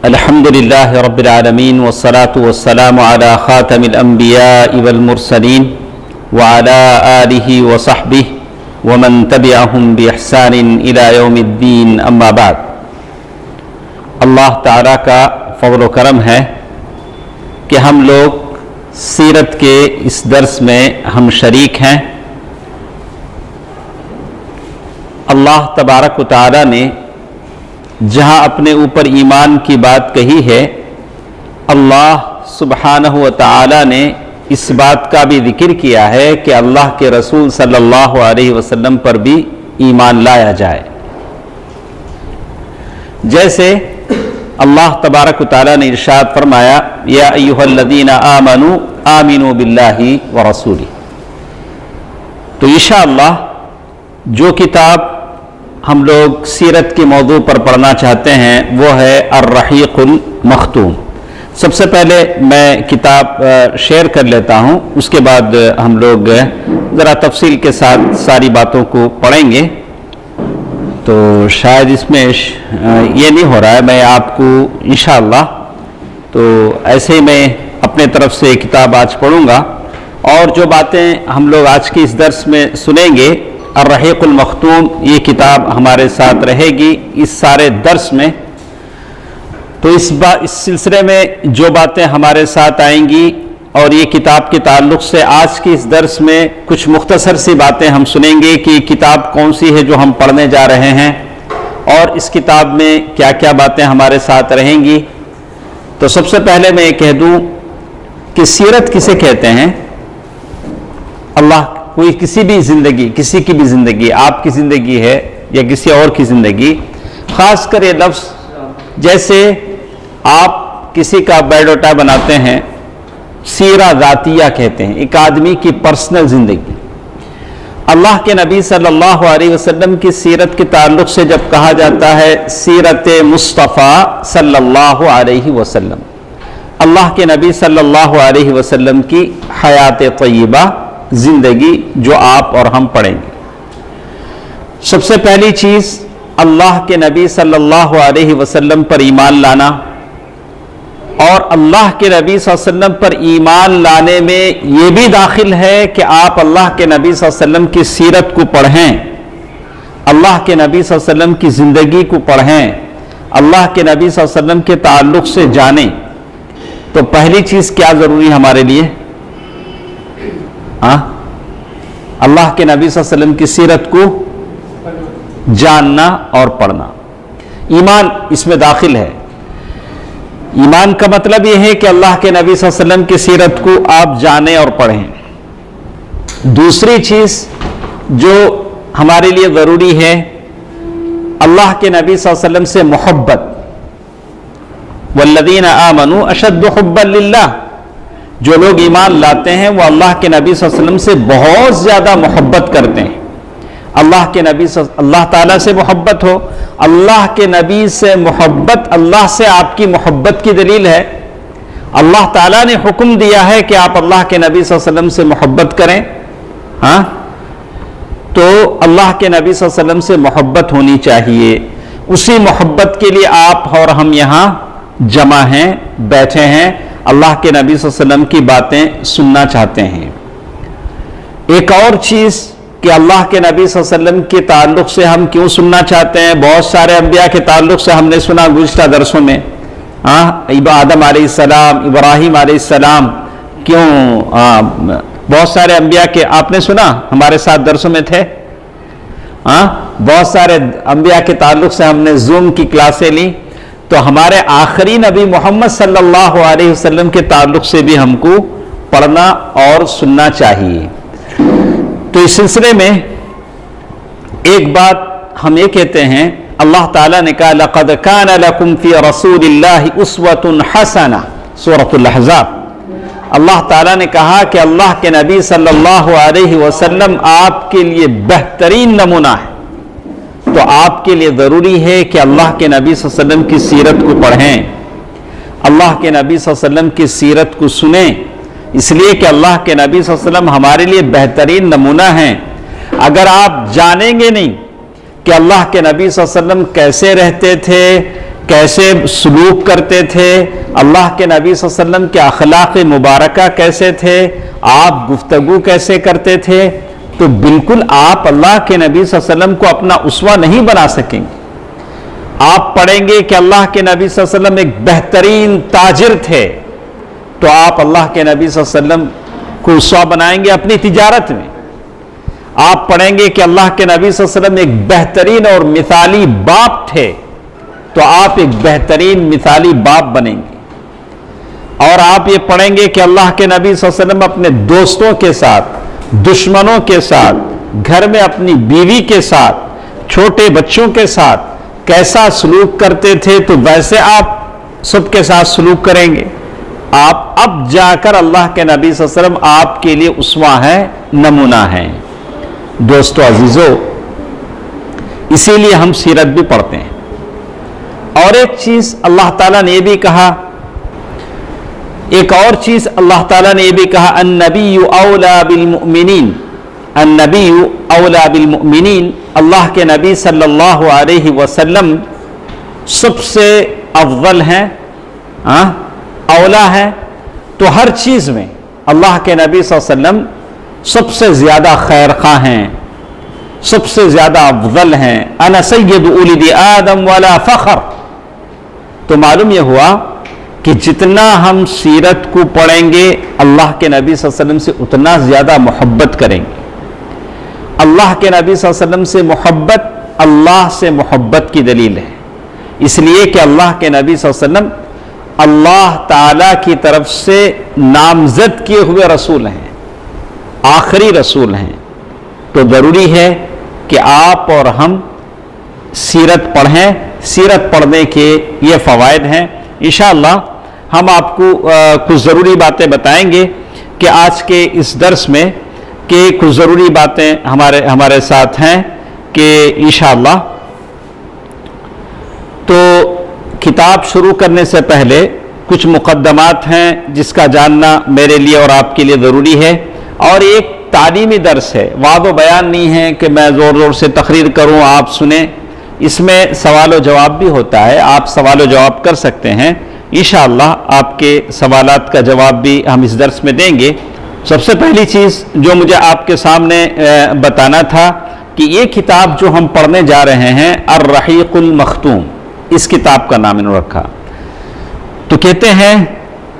الحمد لله رب العالمين والصلاة والسلام على خاتم الأنبياء والمرسلين وعلى آله وصحبه ومن تبعهم بإحسان إلى يوم الدين أما بعد. اللہ تعالیٰ کا فضل و کرم ہے کہ ہم لوگ سیرت کے اس درس میں ہم شریک ہیں. اللہ تبارک و تعالیٰ نے جہاں اپنے اوپر ایمان کی بات کہی ہے، اللہ سبحانہ و تعالی نے اس بات کا بھی ذکر کیا ہے کہ اللہ کے رسول صلی اللہ علیہ وسلم پر بھی ایمان لایا جائے. جیسے اللہ تبارک و تعالی نے ارشاد فرمایا، یا ایھا الذین آمنوا آمنوا باللہ ورسولہ. تو انشاءاللہ جو کتاب ہم لوگ سیرت کے موضوع پر پڑھنا چاہتے ہیں وہ ہے الرحیق المختوم. سب سے پہلے میں کتاب شیئر کر لیتا ہوں، اس کے بعد ہم لوگ ذرا تفصیل کے ساتھ ساری باتوں کو پڑھیں گے. تو شاید اس میں یہ نہیں ہو رہا ہے، میں آپ کو انشاءاللہ تو ایسے ہی میں اپنے طرف سے کتاب آج پڑھوں گا، اور جو باتیں ہم لوگ آج کے اس درس میں سنیں گے، الرحیق المختوم یہ کتاب ہمارے ساتھ رہے گی اس سارے درس میں. تو اس سلسلے میں جو باتیں ہمارے ساتھ آئیں گی اور یہ کتاب کے تعلق سے آج کی اس درس میں کچھ مختصر سی باتیں ہم سنیں گے کہ کتاب کون سی ہے جو ہم پڑھنے جا رہے ہیں اور اس کتاب میں کیا کیا باتیں ہمارے ساتھ رہیں گی. تو سب سے پہلے میں یہ کہہ دوں کہ سیرت کسے کہتے ہیں. اللہ کوئی کسی بھی زندگی، کسی کی بھی زندگی، آپ کی زندگی ہے یا کسی اور کی زندگی، خاص کر یہ لفظ جیسے آپ کسی کا بایوڈاٹا بناتے ہیں، سیرہ ذاتیہ کہتے ہیں، ایک آدمی کی پرسنل زندگی. اللہ کے نبی صلی اللہ علیہ وسلم کی سیرت کے تعلق سے جب کہا جاتا ہے سیرت مصطفیٰ صلی اللہ علیہ وسلم، اللہ کے نبی صلی اللہ علیہ وسلم کی حیات طیبہ زندگی جو آپ اور ہم پڑھیں گے. سب سے پہلی چیز اللہ کے نبی صلی اللہ علیہ وسلم پر ایمان لانا، اور اللہ کے نبی صلی اللہ علیہ وسلم پر ایمان لانے میں یہ بھی داخل ہے کہ آپ اللہ کے نبی صلی اللہ علیہ وسلم کی سیرت کو پڑھیں، اللہ کے نبی صلی اللہ علیہ وسلم کی زندگی کو پڑھیں، اللہ کے نبی صلی اللہ علیہ وسلم کے تعلق سے جانیں. تو پہلی چیز کیا ضروری ہے ہمارے لیے؟ اللہ کے نبی صلی اللہ علیہ وسلم کی سیرت کو جاننا اور پڑھنا. ایمان اس میں داخل ہے. ایمان کا مطلب یہ ہے کہ اللہ کے نبی صلی اللہ علیہ وسلم کی سیرت کو آپ جانیں اور پڑھیں. دوسری چیز جو ہمارے لیے ضروری ہے، اللہ کے نبی صلی اللہ علیہ وسلم سے محبت. والذین آمنوا اشد حبا للہ. جو لوگ ایمان لاتے ہیں وہ اللہ کے نبی صلی اللہ علیہ وسلم سے بہت زیادہ محبت کرتے ہیں. اللہ کے نبی اللہ تعالیٰ سے محبت ہو، اللہ کے نبی سے محبت اللہ سے آپ کی محبت کی دلیل ہے. اللہ تعالیٰ نے حکم دیا ہے کہ آپ اللہ کے نبی صلی اللہ علیہ وسلم سے محبت کریں. تو اللہ کے نبی صلی اللہ علیہ وسلم سے محبت ہونی چاہیے. اسی محبت کے لیے آپ اور ہم یہاں جمع ہیں، بیٹھے ہیں، اللہ کے نبی صلی اللہ علیہ وسلم کی باتیں سننا چاہتے ہیں. ایک اور چیز کہ اللہ کے نبی صلی اللہ علیہ وسلم کے تعلق سے ہم کیوں سننا چاہتے ہیں. بہت سارے انبیاء کے تعلق سے ہم نے سنا گزشتہ درسوں میں. آدم علیہ السلام، ابراہیم علیہ السلام، کیوں بہت سارے انبیاء کے آپ نے سنا، ہمارے ساتھ درسوں میں تھے. بہت سارے انبیاء کے تعلق سے ہم نے زوم کی کلاسیں لی. تو ہمارے آخری نبی محمد صلی اللہ علیہ وسلم کے تعلق سے بھی ہم کو پڑھنا اور سننا چاہیے. تو اس سلسلے میں ایک بات ہم یہ کہتے ہیں، اللہ تعالیٰ نے کہا لَقَدْ كَانَ لَكُمْ فِي رَسُولِ اللَّهِ أُسْوَةٌ حَسَنَةٌ، سورۃ الاحزاب. اللہ تعالیٰ نے کہا کہ اللہ کے نبی صلی اللہ علیہ وسلم آپ کے لیے بہترین نمونہ ہے. تو آپ کے لیے ضروری ہے کہ اللہ کے نبی صلی اللہ علیہ وسلم کی سیرت کو پڑھیں، اللہ کے نبی صلی اللہ علیہ وسلم کی سیرت کو سنیں. اس لیے کہ اللہ کے نبی صلی اللہ علیہ وسلم ہمارے لیے بہترین نمونہ ہیں. اگر آپ جانیں گے نہیں کہ اللہ کے نبی صلی اللہ علیہ وسلم کیسے رہتے تھے، کیسے سلوک کرتے تھے، اللہ کے نبی صلی اللہ علیہ وسلم کے اخلاق مبارکہ کیسے تھے، آپ گفتگو کیسے کرتے تھے، تو بالکل آپ اللہ کے نبی صلی اللہ علیہ وسلم کو اپنا اسوہ نہیں بنا سکیں گے۔ آپ پڑھیں گے کہ اللہ کے نبی صلی اللہ علیہ وسلم ایک بہترین تاجر تھے، تو آپ اللہ کے نبی صلی اللہ علیہ وسلم کو اسوہ بنائیں گے اپنی تجارت میں۔ آپ پڑھیں گے کہ اللہ کے نبی صلی اللہ علیہ وسلم ایک بہترین اور مثالی باپ تھے، تو آپ ایک بہترین مثالی باپ بنیں گے۔ اور آپ یہ پڑھیں گے کہ اللہ کے نبی صلی اللہ علیہ وسلم اپنے دوستوں کے ساتھ، دشمنوں کے ساتھ، گھر میں اپنی بیوی کے ساتھ، چھوٹے بچوں کے ساتھ کیسا سلوک کرتے تھے، تو ویسے آپ سب کے ساتھ سلوک کریں گے۔ آپ اب جا کر اللہ کے نبی صلی اللہ علیہ وسلم آپ کے لیے اسوہ ہیں، نمونہ ہیں۔ دوستو عزیزو، اسی لیے ہم سیرت بھی پڑھتے ہیں۔ اور ایک چیز اللہ تعالیٰ نے یہ بھی کہا، ایک اور چیز اللہ تعالیٰ نے یہ بھی کہا، النبی اولا بالمؤمنین، النبی اولا بالمؤمنین، اللہ کے نبی صلی اللہ علیہ وسلم سب سے افضل ہیں، اولا ہے۔ تو ہر چیز میں اللہ کے نبی صلی اللہ علیہ وسلم سب سے زیادہ خیر خواہ ہیں، سب سے زیادہ افضل ہیں۔ انا سید ولد آدم ولا فخر۔ تو معلوم یہ ہوا کہ جتنا ہم سیرت کو پڑھیں گے اللہ کے نبی صلی اللہ علیہ وسلم سے اتنا زیادہ محبت کریں گے۔ اللہ کے نبی صلی اللہ علیہ وسلم سے محبت اللہ سے محبت کی دلیل ہے، اس لیے کہ اللہ کے نبی صلی اللہ علیہ وسلم اللہ تعالیٰ کی طرف سے نامزد کیے ہوئے رسول ہیں، آخری رسول ہیں۔ تو ضروری ہے کہ آپ اور ہم سیرت پڑھیں۔ سیرت پڑھنے کے یہ فوائد ہیں۔ انشاءاللہ ہم آپ کو کچھ ضروری باتیں بتائیں گے کہ آج کے اس درس میں کہ کچھ ضروری باتیں ہمارے ساتھ ہیں کہ انشاءاللہ۔ تو کتاب شروع کرنے سے پہلے کچھ مقدمات ہیں جس کا جاننا میرے لیے اور آپ کے لیے ضروری ہے، اور ایک تعلیمی درس ہے، وعد و بیان نہیں ہے کہ میں زور زور سے تقریر کروں آپ سنیں۔ اس میں سوال و جواب بھی ہوتا ہے، آپ سوال و جواب کر سکتے ہیں۔ انشاءاللہ آپ کے سوالات کا جواب بھی ہم اس درس میں دیں گے۔ سب سے پہلی چیز جو مجھے آپ کے سامنے بتانا تھا کہ یہ کتاب جو ہم پڑھنے جا رہے ہیں الرحیق المختوم، اس کتاب کا نام انہوں نے رکھا۔ تو کہتے ہیں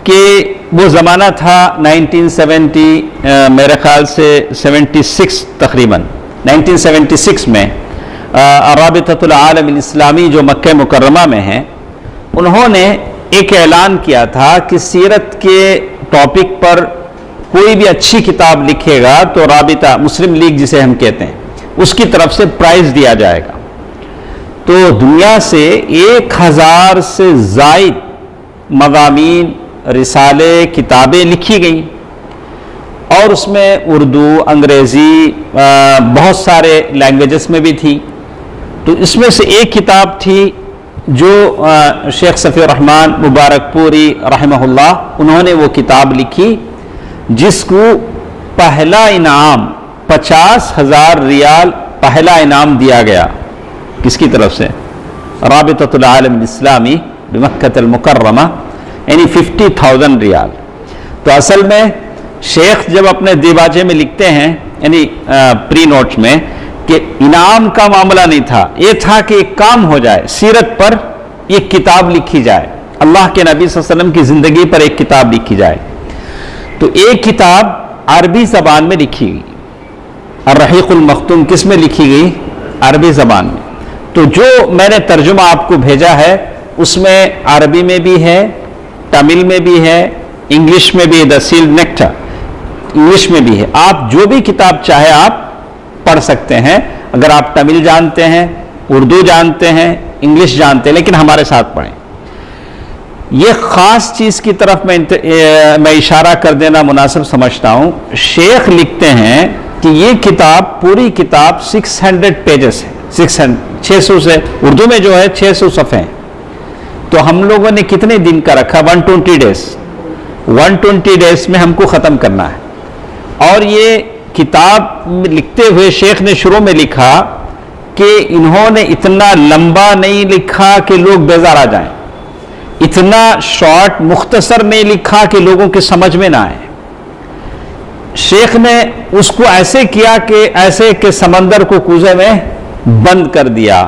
کہ وہ زمانہ تھا 1970 میرے خیال سے 76 تقریباً 1976 میں رابطۃ العالم الاسلامی جو مکہ مکرمہ میں ہیں، انہوں نے ایک اعلان کیا تھا کہ سیرت کے ٹاپک پر کوئی بھی اچھی کتاب لکھے گا تو رابطہ مسلم لیگ جسے ہم کہتے ہیں اس کی طرف سے پرائز دیا جائے گا۔ تو دنیا سے 1000 سے زائد مضامین، رسالے، کتابیں لکھی گئیں، اور اس میں اردو، انگریزی، بہت سارے لینگویجز میں بھی تھی۔ تو اس میں سے ایک کتاب تھی جو شیخ صفی الرحمن مبارک پوری رحمہ اللہ، انہوں نے وہ کتاب لکھی جس کو پہلا انعام 50,000 ریال پہلا انعام دیا گیا۔ کس کی طرف سے؟ رابطۃ العالم الاسلامی بمکہ المکرمہ، یعنی 50,000 ریال۔ تو اصل میں شیخ جب اپنے دیباچے میں لکھتے ہیں، یعنی پری نوٹس میں، کہ انعام کا معاملہ نہیں تھا، یہ تھا کہ ایک کام ہو جائے، سیرت پر ایک کتاب لکھی جائے، اللہ کے نبی صلی اللہ علیہ وسلم کی زندگی پر ایک کتاب لکھی جائے۔ تو ایک کتاب عربی زبان میں لکھی گئی، الرحیق المختوم کس میں لکھی گئی؟ عربی زبان میں۔ تو جو میں نے ترجمہ آپ کو بھیجا ہے اس میں عربی میں بھی ہے، تمل میں بھی ہے، انگلش میں بھی ہے، دا سیلڈ نیکٹر انگلش میں بھی ہے۔ آپ جو بھی کتاب چاہے آپ پڑھ سکتے ہیں، اگر آپ تمل جانتے ہیں، اردو جانتے ہیں، انگلش جانتے ہیں، لیکن ہمارے ساتھ پڑھیں۔ یہ خاص چیز کی طرف میں اشارہ کر دینا مناسب سمجھتا ہوں۔ شیخ لکھتے ہیں کہ یہ کتاب، پوری کتاب 600 پیجز ہے، 600 سے اردو میں جو ہے 600 صفحے ہیں۔ تو ہم لوگوں نے کتنے دن کا رکھا؟ 120 ڈیز 120 ڈیز میں ہم کو ختم کرنا ہے۔ اور یہ کتاب لکھتے ہوئے شیخ نے شروع میں لکھا کہ انہوں نے اتنا لمبا نہیں لکھا کہ لوگ بیزار آ جائیں، اتنا شارٹ مختصر نہیں لکھا کہ لوگوں کے سمجھ میں نہ آئے. شیخ نے اس کو ایسے کیا کہ ایسے کہ سمندر کو کوزے میں بند کر دیا،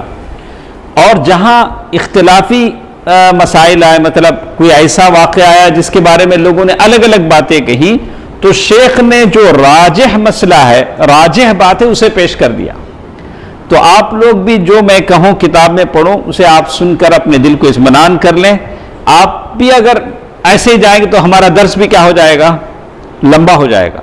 اور جہاں اختلافی مسائل آئے، مطلب کوئی ایسا واقعہ آیا جس کے بارے میں لوگوں نے الگ الگ باتیں کہی، تو شیخ نے جو راجح مسئلہ ہے، راجح بات ہے، اسے پیش کر دیا. تو آپ لوگ بھی جو میں کہوں کتاب میں پڑھو، اسے آپ سن کر اپنے دل کو اطمینان کر لیں. آپ بھی اگر ایسے ہی جائیں گے تو ہمارا درس بھی کیا ہو جائے گا؟ لمبا ہو جائے گا.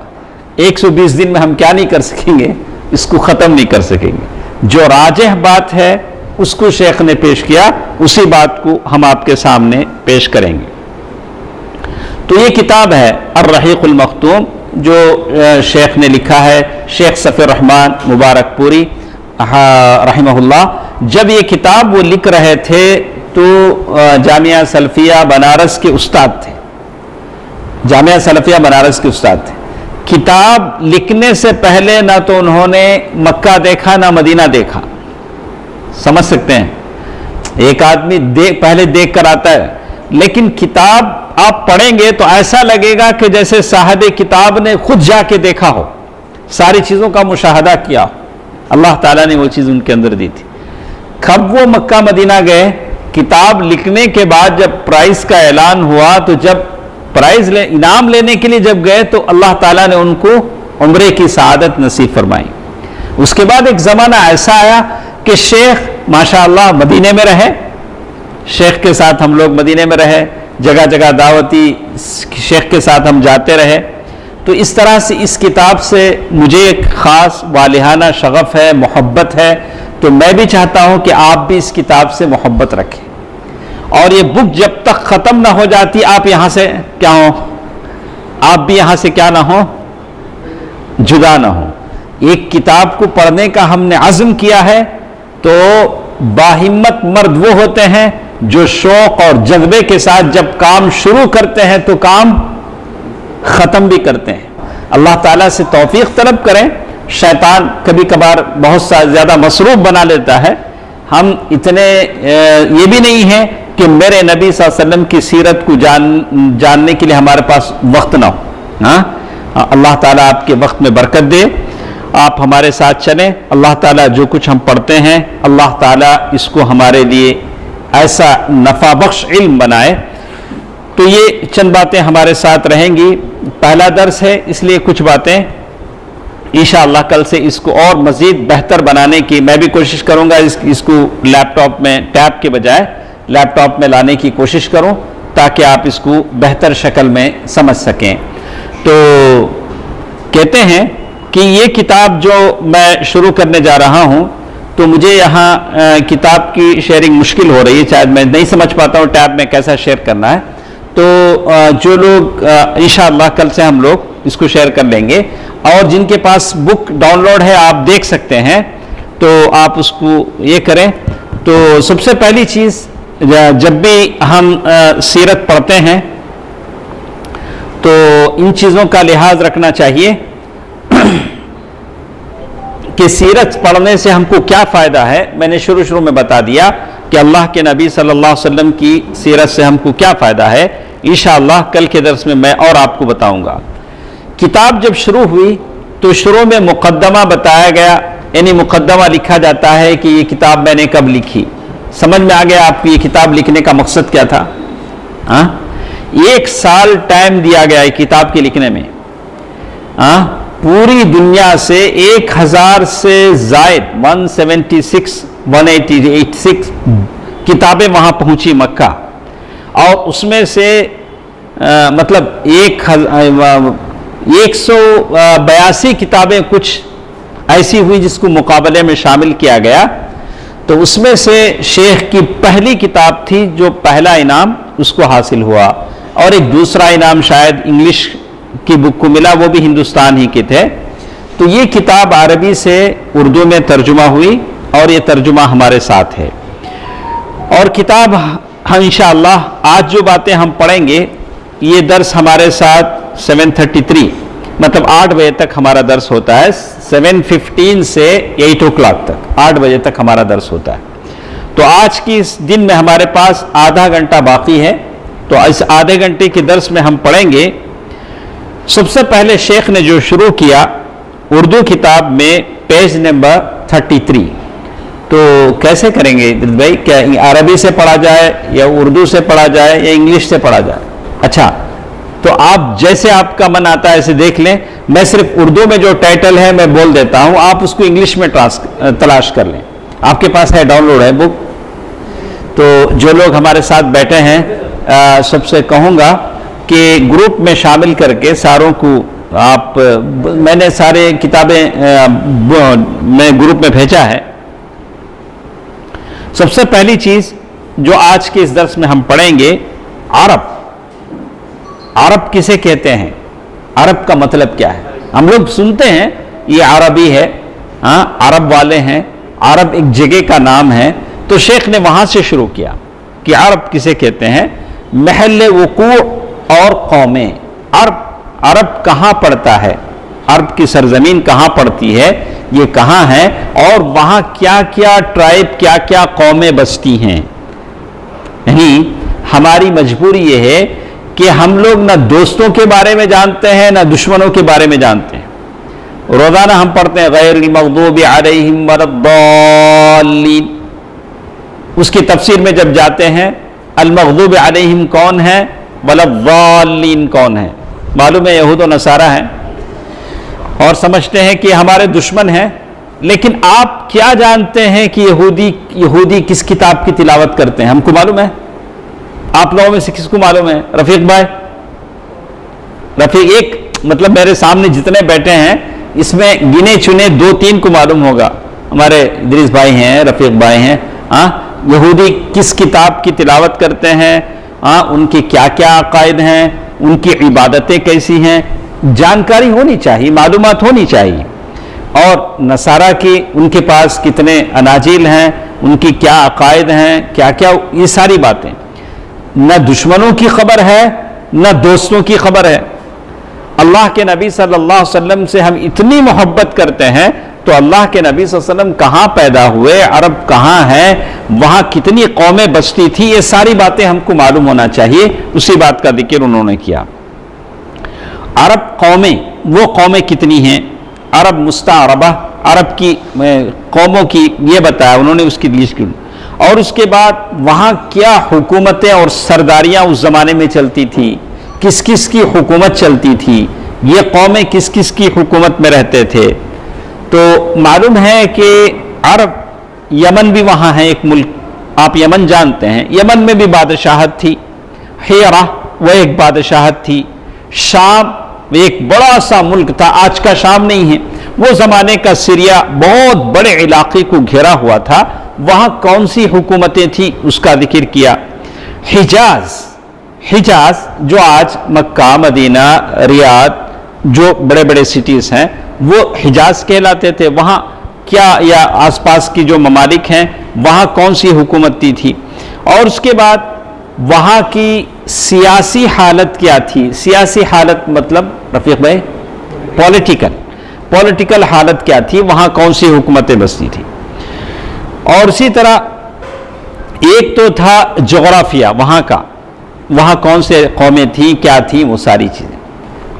120 دن میں ہم کیا نہیں کر سکیں گے؟ اس کو ختم نہیں کر سکیں گے. جو راجح بات ہے اس کو شیخ نے پیش کیا، اسی بات کو ہم آپ کے سامنے پیش کریں گے. تو یہ کتاب ہے الرحیق المختوم، جو شیخ نے لکھا ہے، شیخ صفی الرحمن مبارک پوری رحمہ اللہ. جب یہ کتاب وہ لکھ رہے تھے تو جامعہ سلفیہ بنارس کے استاد تھے، جامعہ سلفیہ بنارس کے استاد تھے. کتاب لکھنے سے پہلے نہ تو انہوں نے مکہ دیکھا نہ مدینہ دیکھا. سمجھ سکتے ہیں، ایک آدمی پہلے دیکھ کر آتا ہے، لیکن کتاب آپ پڑھیں گے تو ایسا لگے گا کہ جیسے صاحب کتاب نے خود جا کے دیکھا ہو، ساری چیزوں کا مشاہدہ کیا. اللہ تعالیٰ نے وہ چیز ان کے اندر دی تھی. کب وہ مکہ مدینہ گئے، کتاب لکھنے کے بعد جب پرائز کا اعلان ہوا، تو جب پرائز انعام لینے کے لیے جب گئے تو اللہ تعالیٰ نے ان کو عمرے کی سعادت نصیب فرمائی. اس کے بعد ایک زمانہ ایسا آیا کہ شیخ ماشاءاللہ مدینے میں رہے، شیخ کے ساتھ ہم لوگ مدینے میں رہے، جگہ جگہ دعوتی شیخ کے ساتھ ہم جاتے رہے. تو اس طرح سے اس کتاب سے مجھے ایک خاص والہانہ شغف ہے، محبت ہے. تو میں بھی چاہتا ہوں کہ آپ بھی اس کتاب سے محبت رکھیں، اور یہ بک جب تک ختم نہ ہو جاتی آپ یہاں سے کیا ہو، آپ بھی یہاں سے کیا نہ ہو، جدا نہ ہو. ایک کتاب کو پڑھنے کا ہم نے عزم کیا ہے تو باہمت مرد وہ ہوتے ہیں جو شوق اور جذبے کے ساتھ جب کام شروع کرتے ہیں تو کام ختم بھی کرتے ہیں. اللہ تعالیٰ سے توفیق طلب کریں. شیطان کبھی کبھار بہت زیادہ مصروف بنا لیتا ہے. ہم اتنے یہ بھی نہیں ہیں کہ میرے نبی صلی اللہ علیہ وسلم کی سیرت کو جاننے کے لیے ہمارے پاس وقت نہ ہو. اللہ تعالیٰ آپ کے وقت میں برکت دے. آپ ہمارے ساتھ چلیں. اللہ تعالیٰ جو کچھ ہم پڑھتے ہیں اللہ تعالیٰ اس کو ہمارے لیے ایسا نفع بخش علم بنائے. تو یہ چند باتیں ہمارے ساتھ رہیں گی. پہلا درس ہے، اس لیے کچھ باتیں انشاءاللہ کل سے اس کو اور مزید بہتر بنانے کی میں بھی کوشش کروں گا. اس کو لیپ ٹاپ میں، ٹیب کے بجائے لیپ ٹاپ میں لانے کی کوشش کروں تاکہ آپ اس کو بہتر شکل میں سمجھ سکیں. تو کہتے ہیں کہ یہ کتاب جو میں شروع کرنے جا رہا ہوں تو مجھے یہاں کتاب کی شیئرنگ مشکل ہو رہی ہے، شاید میں نہیں سمجھ پاتا ہوں ٹیب میں کیسا شیئر کرنا ہے. تو جو لوگ انشاءاللہ کل سے ہم لوگ اس کو شیئر کر لیں گے، اور جن کے پاس بک ڈاؤن لوڈ ہے آپ دیکھ سکتے ہیں، تو آپ اس کو یہ کریں. تو سب سے پہلی چیز، جب بھی ہم سیرت پڑھتے ہیں تو ان چیزوں کا لحاظ رکھنا چاہیے کہ سیرت پڑھنے سے ہم کو کیا فائدہ ہے. میں نے شروع میں بتا دیا کہ اللہ کے نبی صلی اللہ علیہ وسلم کی سیرت سے ہم کو کیا فائدہ ہے. انشاءاللہ کل کے درس میں اور آپ کو بتاؤں گا. کتاب جب شروع ہوئی تو شروع میں مقدمہ بتایا گیا، یعنی مقدمہ لکھا جاتا ہے کہ یہ کتاب میں نے کب لکھی. سمجھ میں آ گیا آپ کو یہ کتاب لکھنے کا مقصد کیا تھا؟ 1 سال ٹائم دیا گیا ہے کتاب کے لکھنے میں. پوری دنیا سے 1000 سے زائد 186 کتابیں وہاں پہنچی مکہ، اور اس میں سے مطلب 182 کتابیں کچھ ایسی ہوئی جس کو مقابلے میں شامل کیا گیا. تو اس میں سے شیخ کی پہلی کتاب تھی جو پہلا انعام اس کو حاصل ہوا، اور ایک دوسرا انعام شاید انگلش کی بک کو ملا، وہ بھی ہندوستان ہی کے تھے. تو یہ کتاب عربی سے اردو میں ترجمہ ہوئی اور یہ ترجمہ ہمارے ساتھ ہے. اور کتاب انشاءاللہ آج جو باتیں ہم پڑھیں گے، یہ درس ہمارے ساتھ 7:33 مطلب 8 بجے تک ہمارا درس ہوتا ہے. 7:15 سے 8 o'clock تک, 8 بجے تک ہمارا درس ہوتا ہے. تو آج کی اس دن میں ہمارے پاس آدھا گھنٹہ باقی ہے, تو اس آدھے گھنٹے کے درس میں ہم پڑھیں گے. سب سے پہلے شیخ نے جو شروع کیا اردو کتاب میں پیج نمبر 33. تو کیسے کریں گے بھائی, کیا عربی سے پڑھا جائے یا اردو سے پڑھا جائے یا انگلش سے پڑھا جائے؟ اچھا, تو آپ جیسے آپ کا من آتا ہے ایسے دیکھ لیں. میں صرف اردو میں جو ٹائٹل ہے میں بول دیتا ہوں, آپ اس کو انگلش میں تلاش کر لیں. آپ کے پاس ہے, ڈاؤن لوڈ ہے بک. تو جو لوگ ہمارے ساتھ بیٹھے ہیں سب سے کہوں گا کہ گروپ میں شامل کر کے ساروں کو آپ, میں نے سارے کتابیں میں گروپ میں بھیجا ہے. سب سے پہلی چیز جو آج کے اس درس میں ہم پڑھیں گے, عرب. عرب کسے کہتے ہیں؟ عرب کا مطلب کیا ہے؟ ہم لوگ سنتے ہیں یہ عربی ہے, ہاں عرب والے ہیں, عرب ایک جگہ کا نام ہے. تو شیخ نے وہاں سے شروع کیا کہ عرب کسے کہتے ہیں. محل وقوع اور قومیں. عرب کہاں پڑتا ہے, عرب کی سرزمین کہاں پڑتی ہے, یہ کہاں ہے, اور وہاں کیا کیا ٹرائب, کیا کیا قومیں بستی ہیں. یعنی ہماری مجبوری یہ ہے کہ ہم لوگ نہ دوستوں کے بارے میں جانتے ہیں نہ دشمنوں کے بارے میں جانتے ہیں. روزانہ ہم پڑھتے ہیں غیر المغضوب علیہم ولا الضالین. اس کی تفسیر میں جب جاتے ہیں المغضوب علیہم کون ہے, ولا الضالین کون ہے. معلوم ہے یہود و نصارہ ہیں اور سمجھتے ہیں کہ ہمارے دشمن ہیں. لیکن آپ کیا جانتے ہیں کہ یہودی کس کتاب کی تلاوت کرتے ہیں؟ ہم کو معلوم ہے. آپ لوگوں میں سے کس کو معلوم ہے؟ رفیق بھائی, رفیق ایک, مطلب میرے سامنے جتنے بیٹھے ہیں اس میں گنے چنے 2-3 کو معلوم ہوگا. ہمارے ادریس بھائی ہیں, رفیق بھائی ہیں. یہودی کس کتاب کی تلاوت کرتے ہیں, ان کے کیا کیا عقائد ہیں, ان کی عبادتیں کیسی ہیں, جانکاری ہونی چاہیے, معلومات ہونی چاہیے. اور نصارہ کی ان کے پاس کتنے اناجیل ہیں, ان کی کیا عقائد ہیں, کیا کیا, یہ ساری باتیں. نہ دشمنوں کی خبر ہے نہ دوستوں کی خبر ہے. اللہ کے نبی صلی اللہ علیہ وسلم سے ہم اتنی محبت کرتے ہیں, تو اللہ کے نبی صلی اللہ علیہ وسلم کہاں پیدا ہوئے, عرب کہاں ہیں, وہاں کتنی قومیں بستی تھی, یہ ساری باتیں ہم کو معلوم ہونا چاہیے. اسی بات کا ذکر انہوں نے کیا. عرب قومیں, وہ قومیں کتنی ہیں؟ عرب مستعربہ, عرب کی قوموں کی یہ بتایا انہوں نے, اس کی لسٹ کی. اور اس کے بعد وہاں کیا حکومتیں اور سرداریاں اس زمانے میں چلتی تھی, کس کس کی حکومت چلتی تھی, یہ قومیں کس کس کی حکومت میں رہتے تھے. تو معلوم ہے کہ عرب, یمن بھی وہاں ہے ایک ملک, آپ یمن جانتے ہیں. یمن میں بھی بادشاہت تھی. ہیرا وہ ایک بادشاہت تھی. شام ایک بڑا سا ملک تھا, آج کا شام نہیں ہے, وہ زمانے کا سیریا بہت بڑے علاقے کو گھیرا ہوا تھا. وہاں کون سی حکومتیں تھیں اس کا ذکر کیا. حجاز جو آج مکہ, مدینہ, ریاض, جو بڑے بڑے سٹیز ہیں وہ حجاز کہلاتے تھے. وہاں کیا, یا آس پاس کی جو ممالک ہیں وہاں کون سی حکومتی تھی. اور اس کے بعد وہاں کی سیاسی حالت کیا تھی. سیاسی حالت مطلب رفیق بھائی پولیٹیکل حالت کیا تھی, وہاں کون سی حکومتیں بستی تھی. اور اسی طرح ایک تو تھا جغرافیہ وہاں کا, وہاں کون سے قومیں تھیں, کیا تھیں, وہ ساری چیزیں.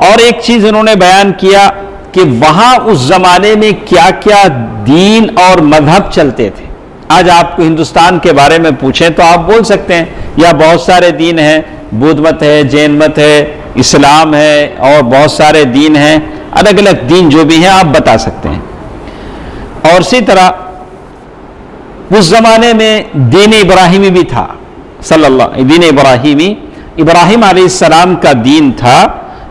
اور ایک چیز انہوں نے بیان کیا کہ وہاں اس زمانے میں کیا کیا دین اور مذہب چلتے تھے. آج آپ کو ہندوستان کے بارے میں پوچھیں تو آپ بول سکتے ہیں یا بہت سارے دین ہیں, بدھ مت ہے, جین مت ہے, اسلام ہے, اور بہت سارے دین ہیں, الگ الگ دین جو بھی ہیں آپ بتا سکتے ہیں. اور اسی طرح اس زمانے میں دین ابراہیمی بھی تھا, دین ابراہیم علیہ السلام کا دین تھا,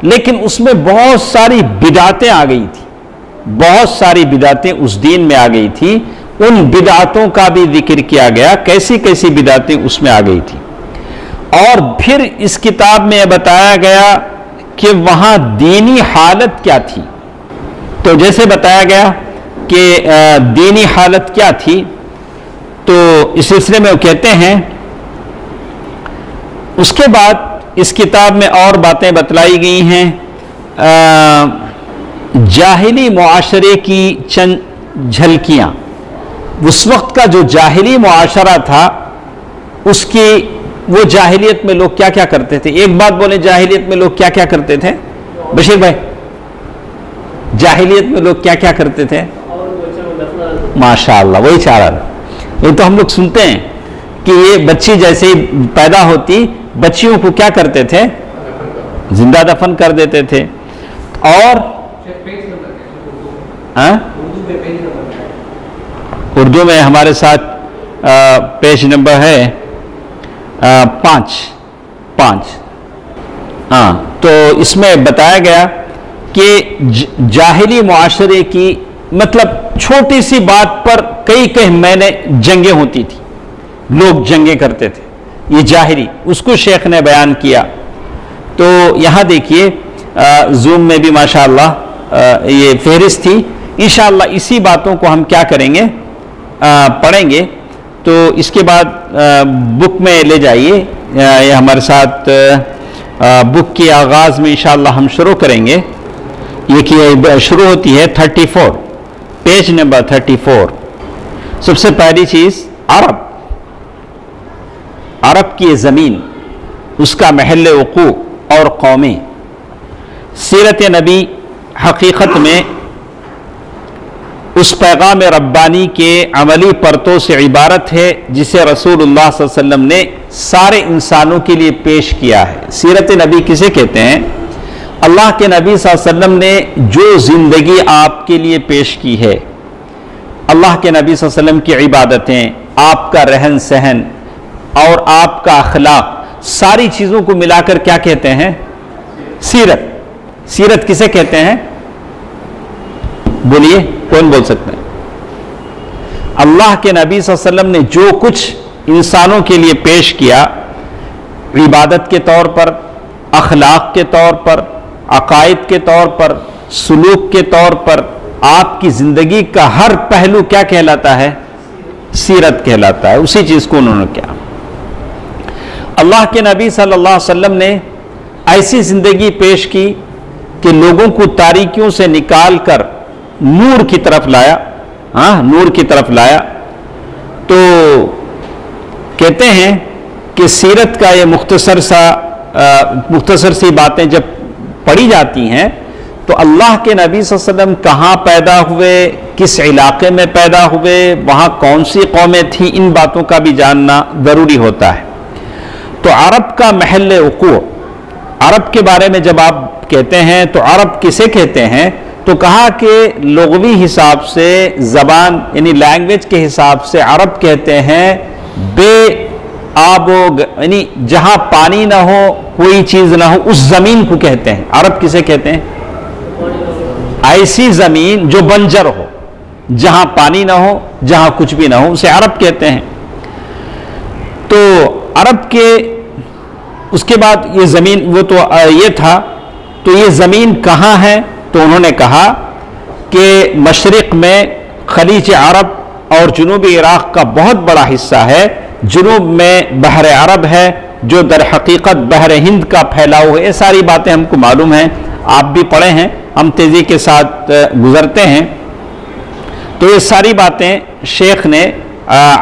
لیکن اس میں بہت ساری بدعتیں آ گئی تھی. بہت ساری بدعتیں اس دین میں آ گئی تھی. ان بدعتوں کا بھی ذکر کیا گیا, کیسی کیسی بدعتیں اس میں آ گئی تھی. اور پھر اس کتاب میں بتایا گیا کہ وہاں دینی حالت کیا تھی. تو جیسے بتایا گیا کہ دینی حالت کیا تھی, تو اس سلسلے میں وہ کہتے ہیں اس کے بعد اس کتاب میں اور باتیں بتلائی گئی ہیں. جاہلی معاشرے کی چند جھلکیاں، اس وقت کا جو جاہلی معاشرہ تھا اس کی، وہ جاہلیت میں لوگ کیا کیا کرتے تھے؟ ایک بات بولیں، جاہلیت میں لوگ کیا کیا کرتے تھے؟ بشیر بھائی، جاہلیت میں لوگ کیا کیا کرتے تھے؟ ماشاءاللہ، وہی چاہ رہا تھا۔ یہ تو ہم لوگ سنتے ہیں کہ یہ بچی جیسے ہی پیدا ہوتی، بچیوں کو کیا کرتے تھے؟ زندہ دفن کر دیتے تھے۔ اور اردو میں ہمارے ساتھ پیج نمبر ہے 5۔ ہاں، تو اس میں بتایا گیا کہ جاہلی معاشرے کی، مطلب چھوٹی سی بات پر کئی مہینے جنگیں ہوتی تھی، لوگ جنگیں کرتے تھے، یہ جاہلی، اس کو شیخ نے بیان کیا۔ تو یہاں دیکھیے زوم میں بھی ماشاءاللہ یہ فہرست تھی، انشاءاللہ اسی باتوں کو ہم کیا کریں گے، پڑھیں گے۔ تو اس کے بعد بک میں لے جائیے، یہ ہمارے ساتھ بک کے آغاز میں انشاءاللہ ہم شروع کریں گے۔ یہ کہ شروع ہوتی ہے 34، پیج نمبر 34۔ سب سے پہلی چیز، عرب کی زمین، اس کا محل وقوع اور قومیں۔ سیرت نبی حقیقت میں اس پیغام ربانی کے عملی پرتوں سے عبارت ہے جسے رسول اللہ صلی اللہ علیہ وسلم نے سارے انسانوں کے لیے پیش کیا ہے۔ سیرت نبی کسے کہتے ہیں؟ اللہ کے نبی صلی اللہ علیہ وسلم نے جو زندگی آپ کے لیے پیش کی ہے، اللہ کے نبی صلی اللہ علیہ وسلم کی عبادتیں، آپ کا رہن سہن اور آپ کا اخلاق، ساری چیزوں کو ملا کر کیا کہتے ہیں؟ سیرت۔ سیرت کسے کہتے ہیں؟ بولیے، کون بول سکتے ہیں؟ اللہ کے نبی صلی اللہ علیہ وسلم نے جو کچھ انسانوں کے لیے پیش کیا، عبادت کے طور پر، اخلاق کے طور پر، عقائد کے طور پر، سلوک کے طور پر، آپ کی زندگی کا ہر پہلو کیا کہلاتا ہے؟ سیرت کہلاتا ہے۔ اسی چیز کو انہوں نے کیا، اللہ کے نبی صلی اللہ علیہ وسلم نے ایسی زندگی پیش کی کہ لوگوں کو تاریکیوں سے نکال کر نور کی طرف لایا۔ نور کی طرف لایا۔ تو کہتے ہیں کہ سیرت کا یہ مختصر سی باتیں جب پڑھی جاتی ہیں تو اللہ کے نبی صلی اللہ علیہ وسلم کہاں پیدا ہوئے، کس علاقے میں پیدا ہوئے، وہاں کون سی قومیں تھیں، ان باتوں کا بھی جاننا ضروری ہوتا ہے۔ تو عرب کا محل وقوع، عرب کے بارے میں جب آپ کہتے ہیں تو عرب کسے کہتے ہیں؟ تو کہا کہ لغوی حساب سے، زبان یعنی لینگویج کے حساب سے عرب کہتے ہیں بے آب و یعنی جہاں پانی نہ ہو، کوئی چیز نہ ہو، اس زمین کو کہتے ہیں۔ عرب کسے کہتے ہیں؟ ایسی زمین جو بنجر ہو، جہاں پانی نہ ہو، جہاں کچھ بھی نہ ہو، اسے عرب کہتے ہیں۔ تو عرب کے اس کے بعد یہ زمین، وہ تو یہ تھا، تو یہ زمین کہاں ہے؟ تو انہوں نے کہا کہ مشرق میں خلیج عرب اور جنوبی عراق کا بہت بڑا حصہ ہے، جنوب میں بحر عرب ہے جو در حقیقت بحر ہند کا پھیلاؤ ہے۔ یہ ساری باتیں ہم کو معلوم ہیں، آپ بھی پڑھے ہیں، ہم تیزی کے ساتھ گزرتے ہیں۔ تو یہ ساری باتیں شیخ نے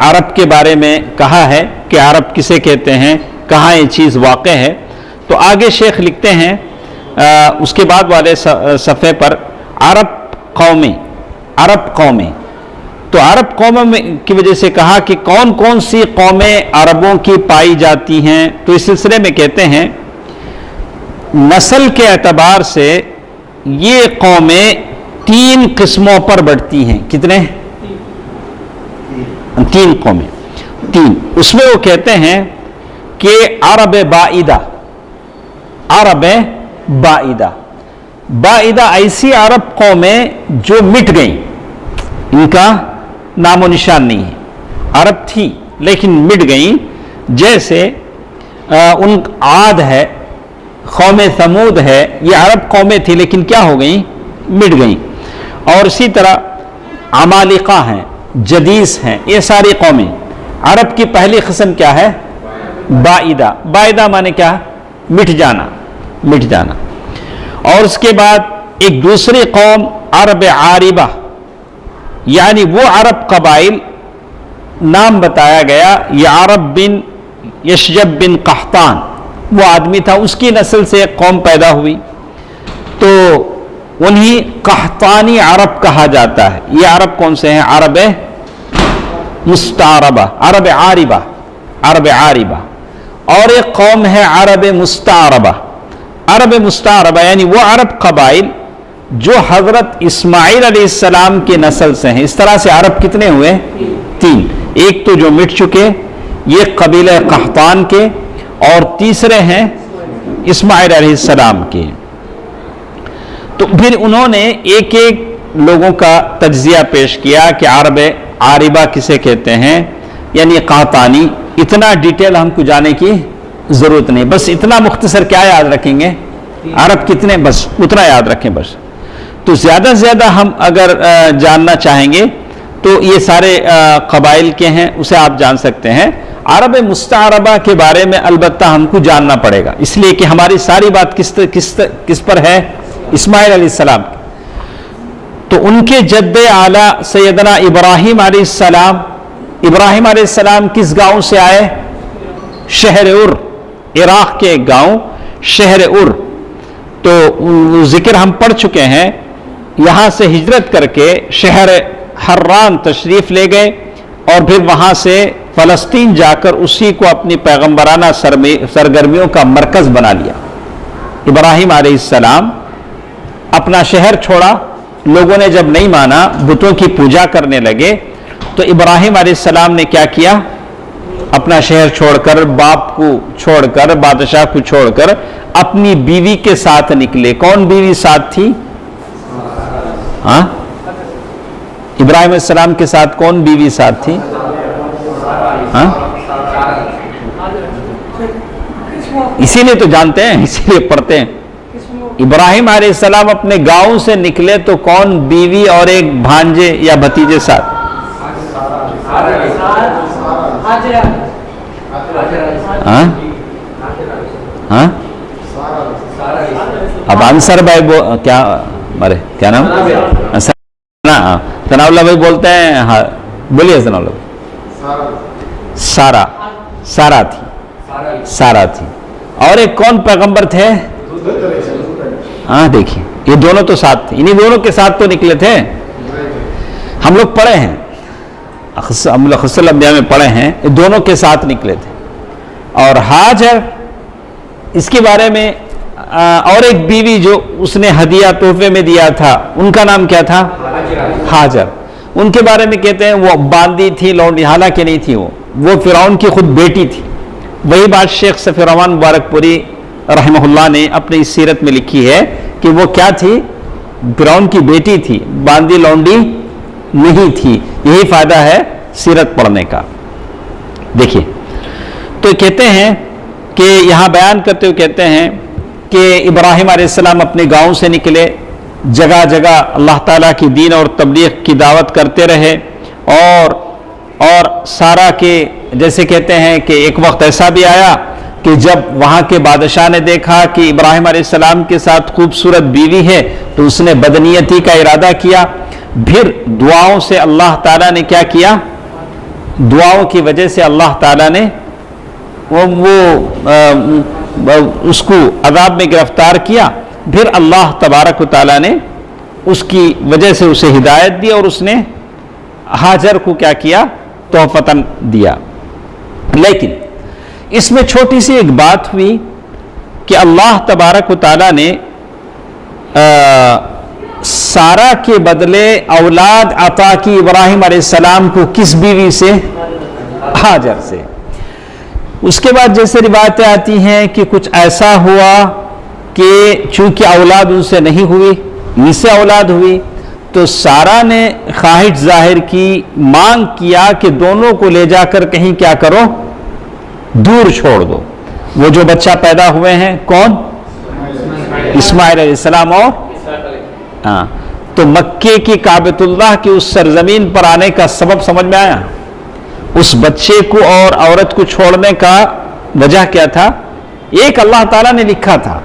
عرب کے بارے میں کہا ہے کہ عرب کسے کہتے ہیں، کہاں یہ چیز واقع ہے۔ تو آگے شیخ لکھتے ہیں اس کے بعد والے صفحے پر، عرب قومیں۔ تو عرب قوموں کی وجہ سے کہا کہ کون کون سی قومیں عربوں کی پائی جاتی ہیں۔ تو اس سلسلے میں کہتے ہیں نسل کے اعتبار سے یہ قومیں 3 قسموں پر بڑھتی ہیں۔ کتنے؟ 3 قومیں، 3۔ اس میں وہ کہتے ہیں کہ عرب بعیدہ ایسی عرب قومیں جو مٹ گئیں، ان کا نام و نشان نہیں ہے۔ عرب تھی لیکن مٹ گئیں، جیسے ان عاد ہے، قوم ثمود ہے، یہ عرب قومیں تھی لیکن کیا ہو گئیں؟ مٹ گئیں۔ اور اسی طرح عمالقہ ہیں، جدیس ہیں، یہ ساری قومیں۔ عرب کی پہلی قسم کیا ہے؟ بعیدہ مانے کیا؟ مٹ جانا۔ اور اس کے بعد ایک دوسری قوم عرب عاربہ، یعنی وہ عرب قبائل، نام بتایا گیا، یہ عرب بن یشجب بن قحطان وہ آدمی تھا، اس کی نسل سے ایک قوم پیدا ہوئی، تو انہی قحطانی عرب کہا جاتا ہے۔ یہ عرب کون سے ہیں؟ عرب مستعربہ، عرب عاربہ، عرب عاربہ۔ اور ایک قوم ہے عرب مستعربہ۔ عرب مستعربہ یعنی وہ عرب قبائل جو حضرت اسماعیل علیہ السلام کے نسل سے ہیں۔ اس طرح سے عرب کتنے ہوئے؟ تین۔ ایک تو جو مٹ چکے، یہ قبیلہ قحطان کے، اور تیسرے ہیں اسماعیل علیہ السلام کے۔ تو پھر انہوں نے ایک ایک لوگوں کا تجزیہ پیش کیا کہ عرب عاربہ کسے کہتے ہیں، یعنی قحطانی۔ اتنا ڈیٹیل ہم کو جانے کی ضرورت نہیں، بس اتنا مختصر کیا یاد رکھیں گے؟ عرب کتنے، بس اتنا یاد رکھیں بس۔ تو زیادہ سے زیادہ ہم اگر جاننا چاہیں گے تو یہ سارے قبائل کے ہیں، اسے آپ جان سکتے ہیں۔ عرب مستعربہ کے بارے میں البتہ ہم کو جاننا پڑے گا، اس لیے کہ ہماری ساری بات کس پر ہے؟ اسماعیل علیہ السلام۔ تو ان کے جد اعلیٰ سیدنا ابراہیم علیہ السلام، ابراہیم علیہ السلام کس گاؤں سے آئے؟ شہر ار، عراق کے ایک گاؤں شہر ار۔ تو ذکر ہم پڑھ چکے ہیں، یہاں سے ہجرت کر کے شہر حران تشریف لے گئے، اور پھر وہاں سے فلسطین جا کر اسی کو اپنی پیغمبرانہ سرگرمیوں کا مرکز بنا لیا۔ ابراہیم علیہ السلام اپنا شہر چھوڑا، لوگوں نے جب نہیں مانا، بتوں کی پوجا کرنے لگے، تو ابراہیم علیہ السلام نے کیا کیا؟ اپنا شہر چھوڑ کر، باپ کو چھوڑ کر، بادشاہ کو چھوڑ کر اپنی بیوی کے ساتھ نکلے۔ کون بیوی ساتھ تھی؟ ہاں، ابراہیم علیہ السلام کے ساتھ کون بیوی ساتھ تھی؟ ہاں، اسی لیے تو جانتے ہیں، اسی لیے پڑھتے ہیں۔ ابراہیم علیہ السلام اپنے گاؤں سے نکلے تو کون بیوی اور ایک بھانجے یا بھتیجے ساتھ؟ ہاں ہاں، اب انصر بھائی کیا نام؟ ثناء اللہ بھائی بولتے ہیں، ہاں بولیے ثناء اللہ بھائی۔ سارا تھی۔ اور ایک کون پیغمبر تھے؟ ہاں دیکھیے، یہ دونوں تو ساتھ تھے، انہی دونوں کے ساتھ تو نکلے تھے۔ ہم لوگ پڑھے ہیں، خص الانبیاء میں پڑھے ہیں، یہ دونوں کے ساتھ نکلے تھے۔ اور ہاجر، اس کے بارے میں اور ایک بیوی جو اس نے ہدیہ تحفے میں دیا تھا، ان کا نام کیا تھا؟ ہاجر۔ ان کے بارے میں کہتے ہیں وہ باندی تھی، لونڈی، حالانکہ نہیں تھی، وہ فرعون کی خود بیٹی تھی۔ وہی بات شیخ صفی الرحمن مبارک پوری رحمہ اللہ نے اپنی سیرت میں لکھی ہے کہ وہ کیا تھی؟ فرعون کی بیٹی تھی، باندی لونڈی نہیں تھی۔ یہی فائدہ ہے سیرت پڑھنے کا۔ دیکھیے، تو کہتے ہیں کہ یہاں بیان کرتے ہوئے کہتے ہیں کہ ابراہیم علیہ السلام اپنے گاؤں سے نکلے، جگہ جگہ اللہ تعالیٰ کی دین اور تبلیغ کی دعوت کرتے رہے، اور سارا کے جیسے کہتے ہیں کہ ایک وقت ایسا بھی آیا کہ جب وہاں کے بادشاہ نے دیکھا کہ ابراہیم علیہ السلام کے ساتھ خوبصورت بیوی ہے تو اس نے بدنیتی کا ارادہ کیا۔ پھر دعاؤں سے اللہ تعالیٰ نے کیا کیا؟ دعاؤں کی وجہ سے اللہ تعالیٰ نے اس کو عذاب میں گرفتار کیا۔ پھر اللہ تبارک و تعالیٰ نے اس کی وجہ سے اسے ہدایت دی، اور اس نے ہاجر کو کیا کیا؟ تحفتاً دیا۔ لیکن اس میں چھوٹی سی ایک بات ہوئی کہ اللہ تبارک و تعالیٰ نے سارا کے بدلے اولاد عطا کی ابراہیم علیہ السلام کو کس بیوی سے؟ ہاجر سے۔ اس کے بعد جیسے روایتیں آتی ہیں کہ کچھ ایسا ہوا کہ چونکہ اولاد ان سے نہیں ہوئی، ان سے اولاد ہوئی، تو سارا نے خواہش ظاہر کی، مانگ کیا کہ دونوں کو لے جا کر کہیں کیا کرو؟ دور چھوڑ دو۔ وہ جو بچہ پیدا ہوئے ہیں کون؟ اسماعیل علیہ السلام۔ اور ہاں، تو مکے کی کعبۃ اللہ کی اس سرزمین پر آنے کا سبب سمجھ میں آیا؟ اس بچے کو اور عورت کو چھوڑنے کا وجہ کیا تھا؟ ایک اللہ تعالیٰ نے لکھا تھا،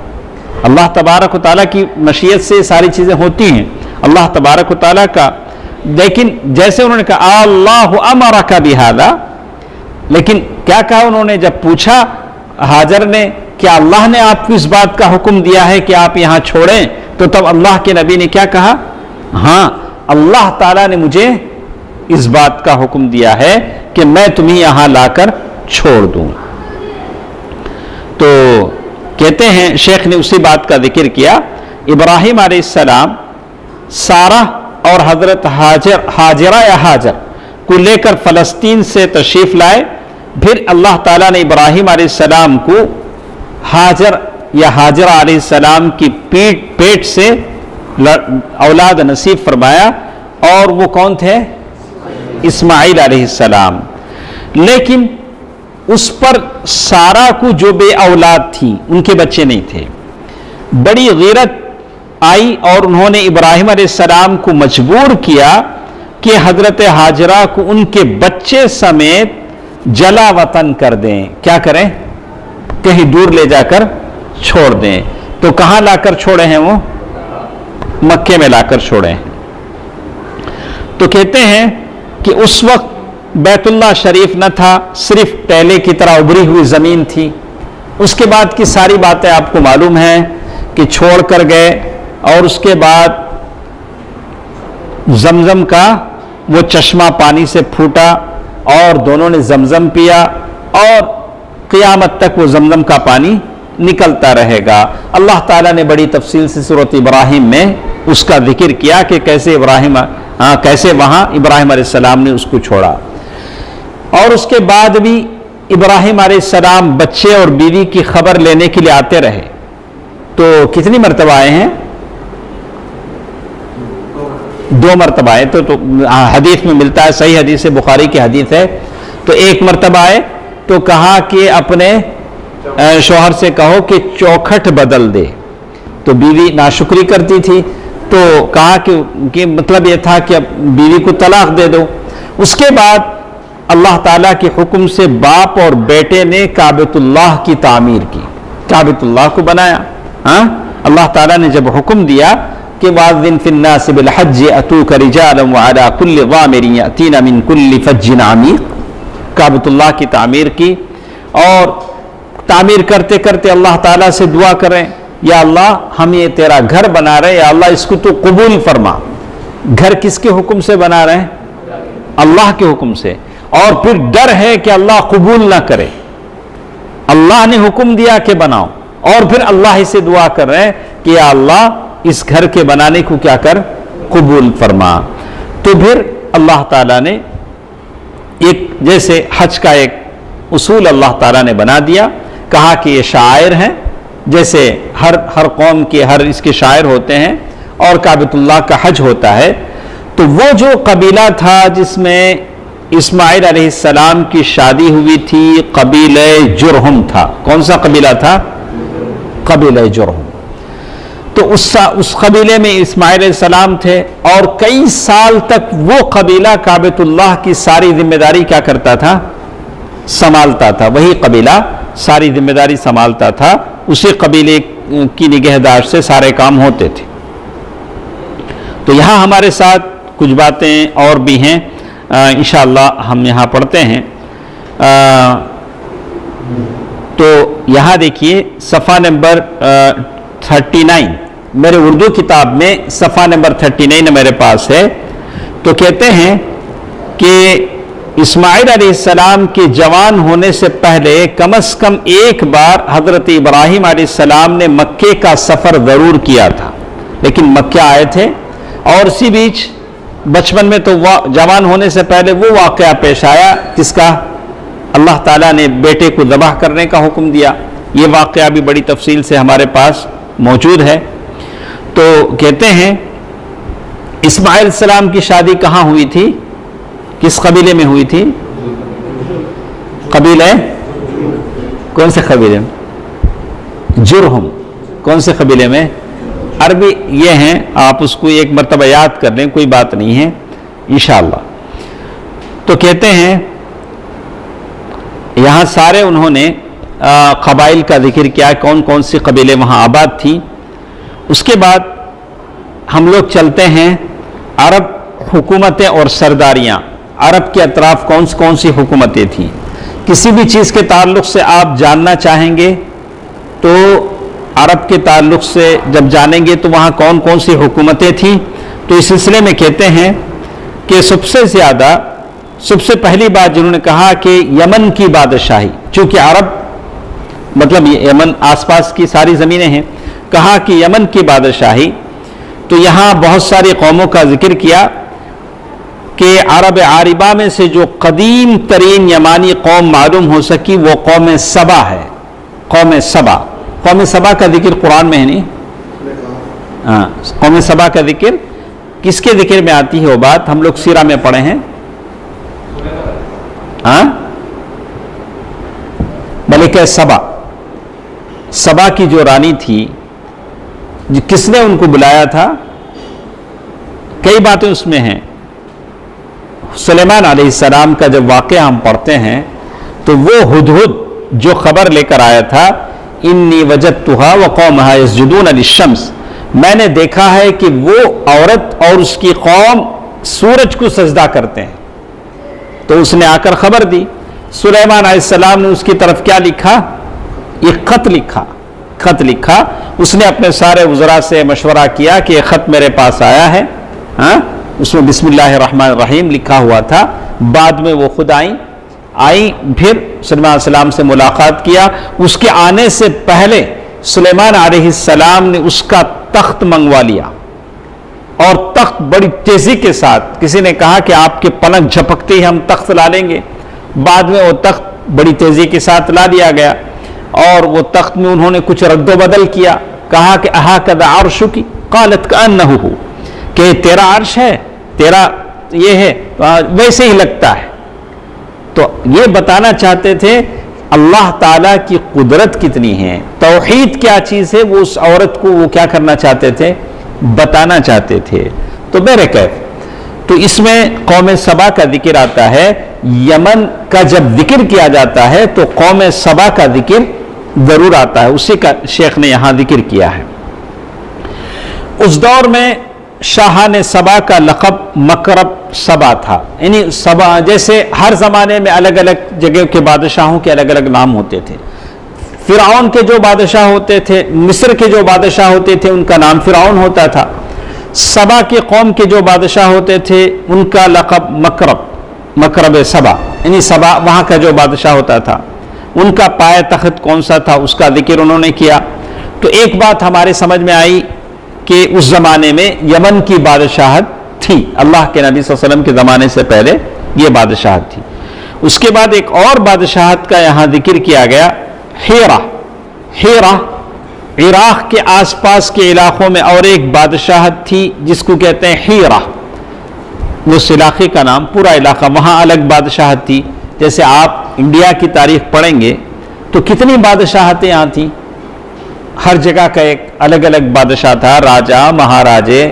اللہ تبارک و تعالیٰ کی مشیت سے ساری چیزیں ہوتی ہیں، اللہ تبارک و تعالیٰ کا. لیکن جیسے انہوں نے کہا اللہ امرک بہذا، لیکن کیا کہا انہوں نے جب پوچھا ہاجر نے کہ اللہ نے آپ کو اس بات کا حکم دیا ہے کہ آپ یہاں چھوڑیں، تو تب اللہ کے نبی نے کیا کہا؟ ہاں، اللہ تعالیٰ نے مجھے اس بات کا حکم دیا ہے کہ میں تمہیں یہاں لا کر چھوڑ دوں. تو کہتے ہیں شیخ نے اسی بات کا ذکر کیا، ابراہیم علیہ السلام سارہ اور حضرت ہاجرہ یا ہاجر کو لے کر فلسطین سے تشریف لائے. پھر اللہ تعالیٰ نے ابراہیم علیہ السلام کو ہاجر یا ہاجرہ علیہ السلام کی پیٹ سے اولاد نصیب فرمایا، اور وہ کون تھے؟ اسماعیل علیہ السلام. لیکن اس پر سارہ کو جو بے اولاد تھی، ان کے بچے نہیں تھے، بڑی غیرت آئی اور انہوں نے ابراہیم علیہ السلام کو مجبور کیا کہ حضرت ہاجرہ کو ان کے بچے سمیت جلا وطن کر دیں. کیا کریں؟ کہیں دور لے جا کر چھوڑ دیں. تو کہاں لا کر چھوڑے ہیں؟ وہ مکے میں لا کر چھوڑے ہیں. تو کہتے ہیں کہ اس وقت بیت اللہ شریف نہ تھا، صرف ٹیلے کی طرح ابری ہوئی زمین تھی. اس کے بعد کی ساری باتیں آپ کو معلوم ہیں کہ چھوڑ کر گئے، اور اس کے بعد زمزم کا وہ چشمہ پانی سے پھوٹا اور دونوں نے زمزم پیا، اور قیامت تک وہ زمزم کا پانی نکلتا رہے گا. اللہ تعالیٰ نے بڑی تفصیل سے سورۃ ابراہیم میں اس کا ذکر کیا کہ کیسے وہاں ابراہیم علیہ السلام نے اس کو چھوڑا. اور اس کے بعد بھی ابراہیم علیہ السلام بچے اور بیوی کی خبر لینے کے لیے آتے رہے. تو کتنی مرتبہ آئے ہیں؟ 2 مرتبہ آئے. تو حدیث میں ملتا ہے، صحیح حدیث بخاری کی حدیث ہے. تو 1 مرتبہ آئے تو کہا کہ اپنے شوہر سے کہو کہ چوکھٹ بدل دے. تو بیوی ناشکری کرتی تھی، تو کہا کہ مطلب یہ تھا کہ اب بیوی کو طلاق دے دو. اس کے بعد اللہ تعالیٰ کے حکم سے باپ اور بیٹے نے کعبۃ اللہ کی تعمیر کی، کعبۃ اللہ کو بنایا. اللہ تعالیٰ نے جب حکم دیا کہ وَأَذِّن فِي النَّاسِ بِالْحَجِّ أَتُوكَ رِجَالًا وَعَلَىٰ كُلِّ ضَامِرٍ يَأْتِينَ مِنْ كُلِّ فَجٍّ عَمِيقٍ، کعبۃ اللہ کی تعمیر کی. اور تعمیر کرتے کرتے اللہ تعالیٰ سے دعا کریں، یا اللہ ہم یہ تیرا گھر بنا رہے ہیں، یا اللہ اس کو تو قبول فرما. گھر کس کے حکم سے بنا رہے ہیں؟ اللہ کے حکم سے. اور پھر ڈر ہے کہ اللہ قبول نہ کرے. اللہ نے حکم دیا کہ بناؤ، اور پھر اللہ ہی سے دعا کر رہے ہیں کہ یا اللہ اس گھر کے بنانے کو کیا کر؟ قبول فرما. تو پھر اللہ تعالیٰ نے ایک جیسے حج کا ایک اصول اللہ تعالیٰ نے بنا دیا، کہا کہ یہ شاعر ہیں، جیسے ہر قوم کے اس کے شاعر ہوتے ہیں، اور کعبۃ اللہ کا حج ہوتا ہے. تو وہ جو قبیلہ تھا جس میں اسماعیل علیہ السلام کی شادی ہوئی تھی، قبیلہ جرہم تھا. کون سا قبیلہ تھا؟ قبیلہ جرہم. تو اس قبیلے میں اسماعیل علیہ السلام تھے، اور کئی سال تک وہ قبیلہ کعبۃ اللہ کی ساری ذمہ داری کیا کرتا تھا؟ سنبھالتا تھا. وہی قبیلہ ساری ذمہ داری سنبھالتا تھا، اسی قبیلے کی نگہداشت سے سارے کام ہوتے تھے. تو یہاں ہمارے ساتھ کچھ باتیں اور بھی ہیں، انشاءاللہ ہم یہاں پڑھتے ہیں. تو یہاں دیکھیے صفحہ نمبر 39، میرے اردو کتاب میں صفحہ نمبر 39 میرے پاس ہے. تو کہتے ہیں کہ اسماعیل علیہ السلام کے جوان ہونے سے پہلے کم از کم ایک بار حضرت ابراہیم علیہ السلام نے مکے کا سفر ضرور کیا تھا. لیکن مکہ آئے تھے، اور اسی بیچ بچپن میں تو جوان ہونے سے پہلے وہ واقعہ پیش آیا جس کا اللہ تعالیٰ نے بیٹے کو ذبح کرنے کا حکم دیا. یہ واقعہ بھی بڑی تفصیل سے ہمارے پاس موجود ہے. تو کہتے ہیں اسماعیل علیہ السلام کی شادی کہاں ہوئی تھی؟ کس قبیلے میں ہوئی تھی؟ قبیلہ کون سے قبیلے میں؟ جرہم. کون سے قبیلے میں؟ عربی یہ ہیں، آپ اس کو ایک مرتبہ یاد کر لیں، کوئی بات نہیں ہے انشاءاللہ. تو کہتے ہیں یہاں سارے انہوں نے قبائل کا ذکر کیا، کون کون سی قبیلے وہاں آباد تھی. اس کے بعد ہم لوگ چلتے ہیں عرب حکومتیں اور سرداریاں. عرب کے اطراف کون سی حکومتیں تھیں. کسی بھی چیز کے تعلق سے آپ جاننا چاہیں گے تو عرب کے تعلق سے جب جانیں گے تو وہاں کون سی حکومتیں تھیں. تو اس سلسلے میں کہتے ہیں کہ سب سے پہلی بات جنہوں نے کہا کہ یمن کی بادشاہی، چونکہ عرب مطلب یمن آس پاس کی ساری زمینیں ہیں، کہا کہ یمن کی بادشاہی. تو یہاں بہت ساری قوموں کا ذکر کیا کہ عرب عاربہ میں سے جو قدیم ترین یمانی قوم معلوم ہو سکی وہ قوم سبا ہے. قوم سبا کا ذکر قرآن میں ہے نہیں. قوم سبا کا ذکر کس کے ذکر میں آتی ہے؟ وہ بات ہم لوگ سیرہ میں پڑھے ہیں. ملکہ سبا کی جو رانی تھی، کس نے ان کو بلایا تھا؟ کئی باتیں اس میں ہیں. سلیمان علیہ السلام کا جب واقعہ ہم پڑھتے ہیں تو وہ ہدہد جو خبر لے کر آیا تھا، انی وجدتها وقومها یسجدون للشمس، میں نے دیکھا ہے کہ وہ عورت اور اس کی قوم سورج کو سجدہ کرتے ہیں. تو اس نے آ کر خبر دی. سلیمان علیہ السلام نے اس کی طرف کیا لکھا؟ ایک خط لکھا. اس نے اپنے سارے وزراء سے مشورہ کیا کہ یہ خط میرے پاس آیا ہے. اس میں بسم اللہ الرحمن الرحیم لکھا ہوا تھا. بعد میں وہ خود آئیں پھر سلیمان علیہ السلام سے ملاقات کیا. اس کے آنے سے پہلے سلیمان علیہ السلام نے اس کا تخت منگوا لیا، اور تخت بڑی تیزی کے ساتھ، کسی نے کہا کہ آپ کے پلک جھپکتے ہی ہم تخت لا لیں گے. بعد میں وہ تخت بڑی تیزی کے ساتھ لا دیا گیا، اور وہ تخت میں انہوں نے کچھ رد و بدل کیا. کہا کہ اہٰذا عرشک، قالت کأنہ ہو، کہ تیرا عرش ہے، تیرا یہ ہے، ویسے ہی لگتا ہے. تو یہ بتانا چاہتے تھے اللہ تعالیٰ کی قدرت کتنی ہے، توحید کیا چیز ہے، وہ اس عورت کو وہ کیا کرنا چاہتے تھے؟ بتانا چاہتے تھے. تو تو اس میں قوم سبا کا ذکر آتا ہے. یمن کا جب ذکر کیا جاتا ہے تو قوم سبا کا ذکر ضرور آتا ہے. اسی کا شیخ نے یہاں ذکر کیا ہے. اس دور میں شاہان سبا کا لقب مکرب سبا تھا. یعنی سبا جیسے ہر زمانے میں الگ الگ جگہ کے بادشاہوں کے الگ الگ نام ہوتے تھے. فرعون کے جو بادشاہ ہوتے تھے، مصر کے جو بادشاہ ہوتے تھے، ان کا نام فرعون ہوتا تھا. سبا کی قوم کے جو بادشاہ ہوتے تھے ان کا لقب مکرب سبا، یعنی سبا وہاں کا جو بادشاہ ہوتا تھا. ان کا پائے تخت کون سا تھا اس کا ذکر انہوں نے کیا. تو ایک بات ہمارے سمجھ میں آئی کہ اس زمانے میں یمن کی بادشاہت تھی. اللہ کے نبی صلی اللہ علیہ وسلم کے زمانے سے پہلے یہ بادشاہت تھی. اس کے بعد ایک اور بادشاہت کا یہاں ذکر کیا گیا، ہیرا. عراق کے آس پاس کے علاقوں میں اور ایک بادشاہت تھی جس کو کہتے ہیں ہیرا. اس علاقے کا نام، پورا علاقہ، وہاں الگ بادشاہت تھی. جیسے آپ انڈیا کی تاریخ پڑھیں گے تو کتنی بادشاہتیں یہاں تھیں. ہر جگہ کا ایک الگ الگ بادشاہ تھا، راجا، مہاراجے.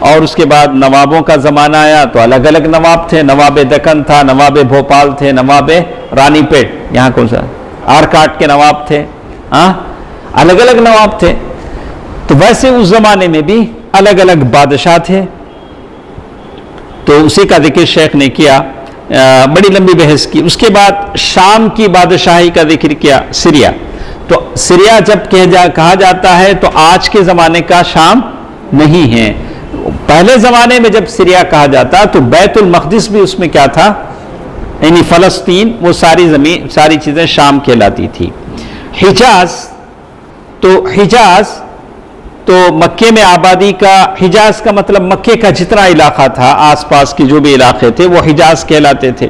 اور اس کے بعد نوابوں کا زمانہ آیا تو الگ الگ نواب تھے. نواب دکن تھا، نواب بھوپال تھے، نواب رانی پیٹ، یہاں کون سا آرکاٹ کے نواب تھے. الگ الگ نواب تھے. تو ویسے اس زمانے میں بھی الگ الگ بادشاہ تھے. تو اسی کا ذکر شیخ نے کیا، بڑی لمبی بحث کی. اس کے بعد شام کی بادشاہی کا ذکر کیا، سیریا. تو سیریا جب کہا جاتا ہے تو آج کے زمانے کا شام نہیں ہے. پہلے زمانے میں جب سیریا کہا جاتا تو بیت المقدس بھی اس میں کیا تھا، یعنی فلسطین، وہ ساری زمین، ساری چیزیں شام کہلاتی تھی. حجاز تو مکے میں آبادی کا، حجاز کا مطلب مکے کا جتنا علاقہ تھا، آس پاس کے جو بھی علاقے تھے وہ حجاز کہلاتے تھے.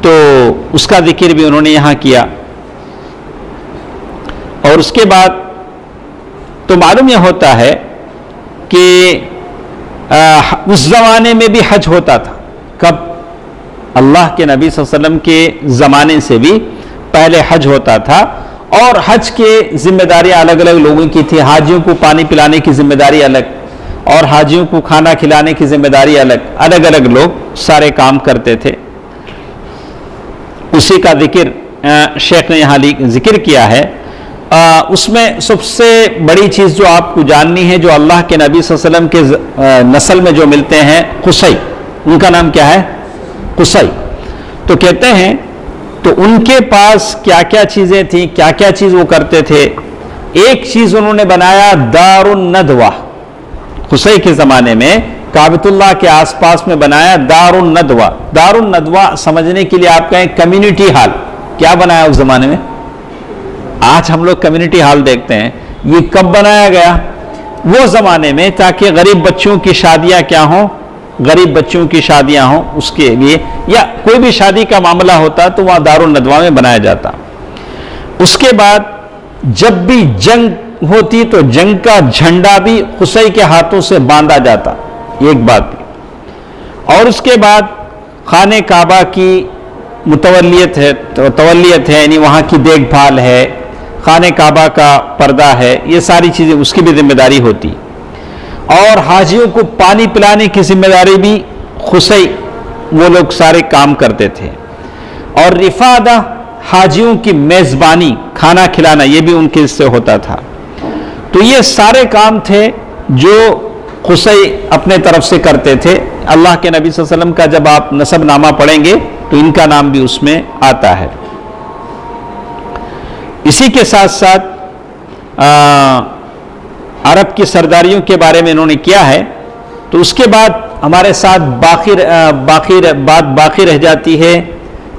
تو اس کا ذکر بھی انہوں نے یہاں کیا. اور اس کے بعد تو معلوم یہ ہوتا ہے کہ اس زمانے میں بھی حج ہوتا تھا. کب؟ اللہ کے نبی صلی اللہ علیہ وسلم کے زمانے سے بھی پہلے حج ہوتا تھا. اور حج کے ذمہ داری الگ الگ لوگوں کی تھی. حاجیوں کو پانی پلانے کی ذمہ داری الگ، اور حاجیوں کو کھانا کھلانے کی ذمہ داری الگ. الگ الگ لوگ سارے کام کرتے تھے. اسی کا ذکر شیخ نے یہاں ذکر کیا ہے. اس میں سب سے بڑی چیز جو آپ کو جاننی ہے، جو اللہ کے نبی صلی اللہ علیہ وسلم کے نسل میں جو ملتے ہیں، قصی، ان کا نام کیا ہے؟ قصی. تو کہتے ہیں تو ان کے پاس کیا کیا چیزیں تھیں، کیا کیا چیز وہ کرتے تھے. ایک چیز انہوں نے بنایا دار الندوہ. قصی کے زمانے میں کعبۃ اللہ کے آس پاس میں بنایا دار الندوہ. دار الندوہ سمجھنے کے لیے آپ کہیں کمیونٹی ہال. کیا بنایا اس زمانے میں؟ آج ہم لوگ کمیونٹی ہال دیکھتے ہیں. یہ کب بنایا گیا؟ وہ زمانے میں، تاکہ غریب بچوں کی شادیاں کیا ہوں، غریب بچوں کی شادیاں ہوں، اس کے لیے، یا کوئی بھی شادی کا معاملہ ہوتا تو وہاں دار الندوہ میں بنایا جاتا. اس کے بعد جب بھی جنگ ہوتی تو جنگ کا جھنڈا بھی قصی کے ہاتھوں سے باندھا جاتا. ایک بات بھی. اور اس کے بعد خانہ کعبہ کی متولیت ہے، یعنی وہاں کی دیکھ بھال ہے، خانہ کعبہ کا پردہ ہے، یہ ساری چیزیں اس کی بھی ذمہ داری ہوتی. اور حاجیوں کو پانی پلانے کی ذمہ داری بھی قصی، وہ لوگ سارے کام کرتے تھے. اور رفادہ، حاجیوں کی میزبانی، کھانا کھلانا، یہ بھی ان کے سے ہوتا تھا. تو یہ سارے کام تھے جو قصی اپنے طرف سے کرتے تھے. اللہ کے نبی صلی اللہ علیہ وسلم کا جب آپ نسب نامہ پڑھیں گے تو ان کا نام بھی اس میں آتا ہے. اسی کے ساتھ ساتھ عرب کی سرداریوں کے بارے میں انہوں نے کیا ہے. تو اس کے بعد ہمارے ساتھ باقی رہ جاتی ہے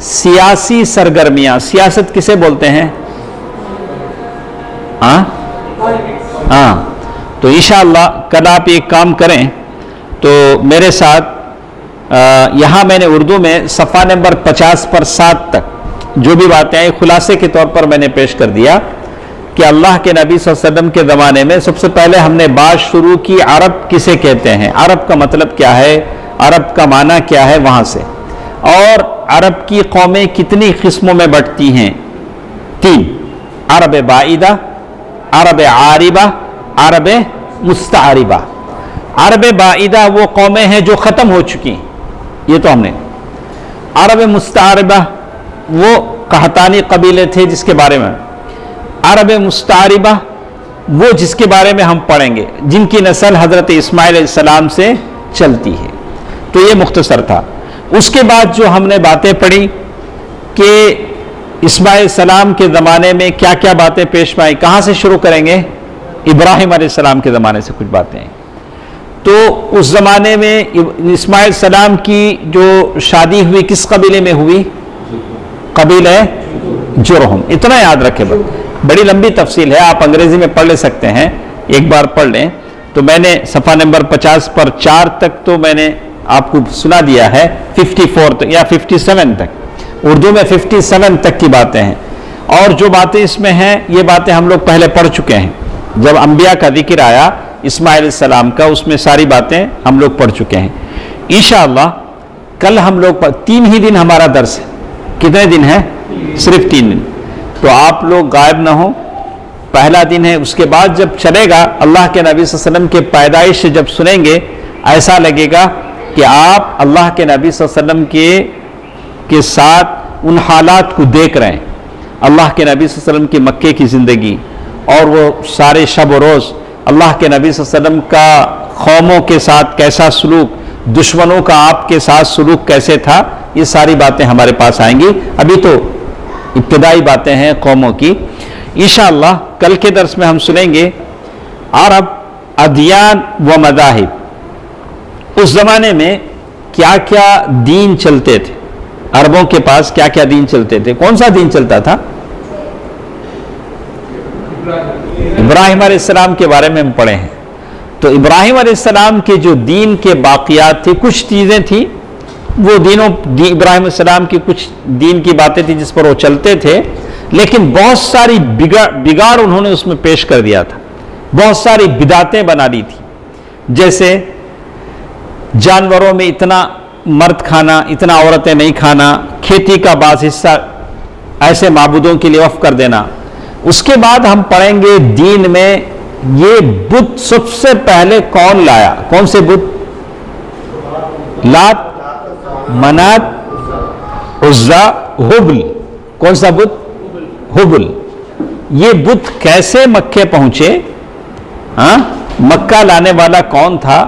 سیاسی سرگرمیاں. سیاست کسے بولتے ہیں؟ ہاں. تو انشاءاللہ کل آپ ایک کام کریں تو میرے ساتھ یہاں میں نے اردو میں صفحہ نمبر 50 پر 7 تک جو بھی باتیں آئی خلاصے کے طور پر میں نے پیش کر دیا کہ اللہ کے نبی صلی اللہ علیہ وسلم کے زمانے میں سب سے پہلے ہم نے بات شروع کی عرب کسے کہتے ہیں، عرب کا مطلب کیا ہے، عرب کا معنی کیا ہے، وہاں سے. اور عرب کی قومیں کتنی قسموں میں بٹتی ہیں؟ 3: عرب بعیدہ، عرب عاربہ، عرب مستعربہ. عرب بعیدہ وہ قومیں ہیں جو ختم ہو چکی ہیں، یہ تو ہم نے. عرب مستعربہ وہ قحطانی قبیلے تھے جس کے بارے میں. عرب مستعربہ وہ جس کے بارے میں ہم پڑھیں گے، جن کی نسل حضرت اسماعیل علیہ السلام سے چلتی ہے. تو یہ مختصر تھا. اس کے بعد جو ہم نے باتیں پڑھی کہ اسماعیل علیہ السلام کے زمانے میں کیا کیا باتیں پیش آئیں. کہاں سے شروع کریں گے؟ ابراہیم علیہ السلام کے زمانے سے کچھ باتیں ہیں. تو اس زمانے میں اسماعیل علیہ السلام کی جو شادی ہوئی کس قبیلے میں ہوئی؟ قبیلہ جرہم. اتنا یاد رکھے. بڑی لمبی تفصیل ہے، آپ انگریزی میں پڑھ لے سکتے ہیں، ایک بار پڑھ لیں. تو میں نے صفحہ نمبر 50 پر 4 تک تو میں نے آپ کو سنا دیا ہے، 54 تک یا 57 تک. اردو میں 57 تک کی باتیں ہیں. اور جو باتیں اس میں ہیں یہ باتیں ہم لوگ پہلے پڑھ چکے ہیں. جب انبیاء کا ذکر آیا اسماعیل علیہ السلام کا، اس میں ساری باتیں ہم لوگ پڑھ چکے ہیں. انشاءاللہ کل ہم لوگ 3 ہی دن ہمارا درس ہے. کتنے دن ہے؟ صرف 3 دن. تو آپ لوگ غائب نہ ہوں. پہلا دن ہے. اس کے بعد جب چلے گا اللہ کے نبی صلی اللہ علیہ وسلم کے پیدائش سے جب سنیں گے ایسا لگے گا کہ آپ اللہ کے نبی صلی اللہ علیہ وسلم کے ساتھ ان حالات کو دیکھ رہے ہیں. اللہ کے نبی صلی اللہ علیہ وسلم کی مکے کی زندگی اور وہ سارے شب و روز، اللہ کے نبی صلی اللہ علیہ وسلم کا قوموں کے ساتھ کیسا سلوک، دشمنوں کا آپ کے ساتھ سلوک کیسے تھا، یہ ساری باتیں ہمارے پاس آئیں گی. ابھی تو ابتدائی باتیں ہیں قوموں کی. انشاءاللہ کل کے درس میں ہم سنیں گے عرب ادیان و مذاہب. اس زمانے میں کیا کیا دین چلتے تھے، عربوں کے پاس کیا کیا دین چلتے تھے. کون سا دین چلتا تھا؟ ابراہیم علیہ السلام کے بارے میں ہم پڑھے ہیں. تو ابراہیم علیہ السلام کے جو دین کے باقیات تھے، کچھ چیزیں تھیں وہ ابراہیم علیہ السلام کی کچھ دین کی باتیں تھیں جس پر وہ چلتے تھے، لیکن بہت ساری بگاڑ انہوں نے اس میں پیش کر دیا تھا. بہت ساری بدعتیں بنا دی تھی. جیسے جانوروں میں اتنا مرد کھانا، اتنا عورتیں نہیں کھانا، کھیتی کا بعض حصہ ایسے معبودوں کے لیے وقف کر دینا. اس کے بعد ہم پڑھیں گے دین میں یہ بت سب سے پہلے کون لایا. کون سے بت؟ لات، منات، عزا، ہبل. کون سا بت؟ ہبل. یہ بت کیسے مکے پہنچے، ہاں مکہ لانے والا کون تھا،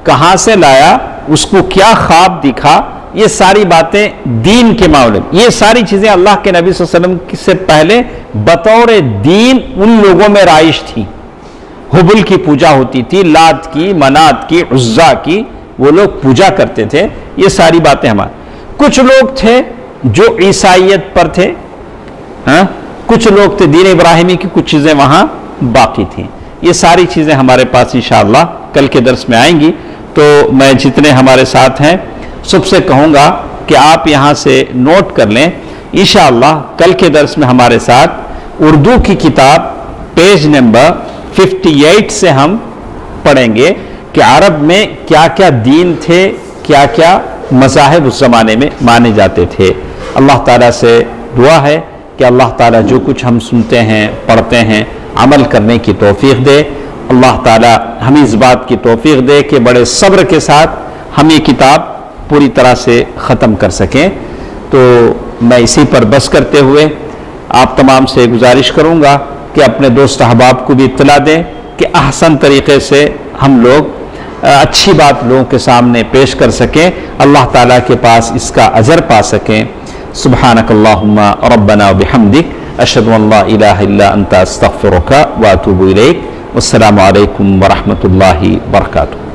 کہاں سے لایا، اس کو کیا خواب دکھا، یہ ساری باتیں دین کے معاملے میں، یہ ساری چیزیں اللہ کے نبی صلی اللہ علیہ وسلم سے پہلے بطور دین ان لوگوں میں رائج تھی۔ حبل کی پوجا ہوتی تھی، لات کی، منات کی، عزا کی، وہ لوگ پوجا کرتے تھے، یہ ساری باتیں ہمارے۔ کچھ لوگ تھے جو عیسائیت پر تھے، ہاں کچھ لوگ تھے دین ابراہیمی کی، کچھ چیزیں وہاں باقی تھیں۔ یہ ساری چیزیں ہمارے پاس انشاءاللہ کل کے درس میں آئیں گی۔ تو میں جتنے ہمارے ساتھ ہیں سب سے کہوں گا کہ آپ یہاں سے نوٹ کر لیں، انشاءاللہ کل کے درس میں ہمارے ساتھ اردو کی کتاب پیج نمبر 58 سے ہم پڑھیں گے کہ عرب میں کیا کیا دین تھے، کیا کیا مذاہب اس زمانے میں مانے جاتے تھے۔ اللہ تعالیٰ سے دعا ہے کہ اللہ تعالیٰ جو کچھ ہم سنتے ہیں، پڑھتے ہیں، عمل کرنے کی توفیق دے۔ اللہ تعالیٰ ہمیں اس بات کی توفیق دے کہ بڑے صبر کے ساتھ ہم یہ کتاب پوری طرح سے ختم کر سکیں۔ تو میں اسی پر بس کرتے ہوئے آپ تمام سے گزارش کروں گا کہ اپنے دوست احباب کو بھی اطلاع دیں کہ احسن طریقے سے ہم لوگ اچھی بات لوگوں کے سامنے پیش کر سکیں، اللہ تعالیٰ کے پاس اس کا اجر پا سکیں۔ سبحانک اللہم ربنا و بحمدک، اشہد ان لا الہ الا انت استغفرک و اتوب الیک۔ والسلام علیکم ورحمۃ اللہ وبرکاتہ۔